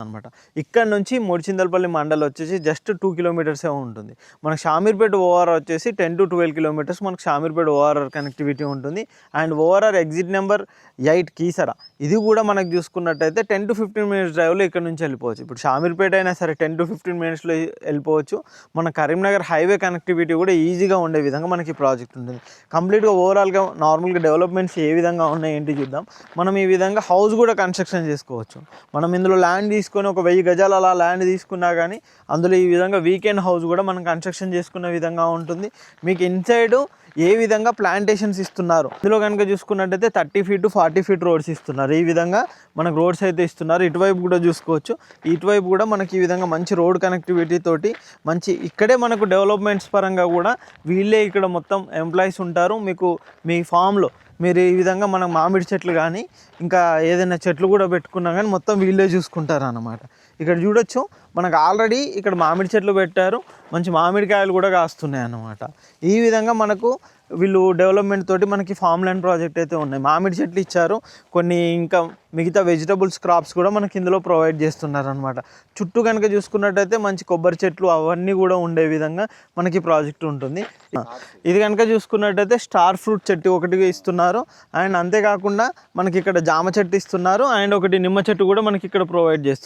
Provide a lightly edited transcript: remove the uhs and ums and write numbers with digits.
అనమాట. ఇక్కడ నుంచి ముడిచింతలపల్లి మండల్ వచ్చేసి జస్ట్ 2 కిలోమీటర్సే ఉంటుంది. మనకు షామీర్పేట ఓఆర్ఆర్ వచ్చేసి 10 to 12 కిలోమీటర్స్ మనకు షామీర్పేట ఓఆర్ఆర్ కనెక్టివిటీ ఉంటుంది. And ORR exit number 8 Keesara, ఇది కూడా మనకు చూసుకున్నట్టయితే 10 to 15 మినిట్స్ డ్రైవ్లో ఇక్కడ నుంచి వెళ్ళిపోవచ్చు. ఇప్పుడు షామీర్పేట అయినా సరే 10 to 15 మినిట్స్లో వెళ్ళిపోవచ్చు. మన కరీంనగర్ హైవే కనెక్టివిటీ కూడా ఈజీగా ఉండే విధంగా మనకి ప్రాజెక్ట్ ఉంటుంది. కంప్లీట్గా ఓవరాల్గా నార్మల్గా డెవలప్మెంట్స్ ఏ విధంగా ఉన్నాయి ఏంటి చూద్దాం. మనం ఈ విధంగా హౌస్ కూడా కన్స్ట్రక్షన్ చేసుకోవచ్చు. మనం ఇందులో ల్యాండ్ తీసుకొని ఒక 1000 గజాలు అలా ల్యాండ్ తీసుకున్నా కానీ అందులో ఈ విధంగా వీకెండ్ హౌస్ కూడా మనం కన్స్ట్రక్షన్ చేసుకున్న విధంగా ఉంటుంది. మీకు ఇన్సైడ్ ఏ విధంగా ప్లాంటేషన్స్ ఇస్తున్నారు, ఇందులో కనుక చూసుకున్నట్టయితే 30 feet to 40 feet రోడ్స్ ఇస్తున్నారు. ఈ విధంగా మనకు రోడ్స్ అయితే ఇస్తున్నారు. ఇటువైపు కూడా చూసుకోవచ్చు, ఇటువైపు కూడా మనకి ఈ విధంగా మంచి రోడ్ కనెక్టివిటీ తోటి మంచి ఇక్కడే మనకు డెవలప్మెంట్స్ పరంగా కూడా వీళ్ళే ఇక్కడ మొత్తం ఎంప్లాయీస్ ఉంటారు. మీకు మీ ఫామ్లో మీరు ఈ విధంగా మనం మామిడి చెట్లు కానీ ఇంకా ఏదైనా చెట్లు కూడా పెట్టుకున్నా కానీ మొత్తం వీళ్ళే చూసుకుంటారు అన్నమాట. ఇక్కడ చూడొచ్చు మనకు ఆల్రెడీ ఇక్కడ మామిడి చెట్లు పెట్టారు, మంచి మామిడికాయలు కూడా కాస్తున్నాయి అన్నమాట. ఈ విధంగా మనకు వీళ్ళు డెవలప్మెంట్ తోటి మనకి ఫామ్ ల్యాండ్ ప్రాజెక్ట్ అయితే ఉన్నాయి. మామిడి చెట్లు ఇచ్చారు, కొన్ని ఇంకా మిగతా వెజిటబుల్స్ క్రాప్స్ కూడా మనకి ఇందులో ప్రొవైడ్ చేస్తున్నారు అనమాట. చుట్టూ కనుక చూసుకున్నట్టయితే మంచి కొబ్బరి చెట్లు అవన్నీ కూడా ఉండే విధంగా మనకి ప్రాజెక్ట్ ఉంటుంది. ఇది కనుక చూసుకున్నట్టయితే స్టార్ ఫ్రూట్ చెట్టు ఒకటి ఇస్తున్నారు. అండ్ అంతేకాకుండా మనకి ఇక్కడ జామ చెట్టు ఇస్తున్నారు. అండ్ ఒకటి నిమ్మ చెట్టు కూడా మనకి ఇక్కడ ప్రొవైడ్ చేస్తున్నారు.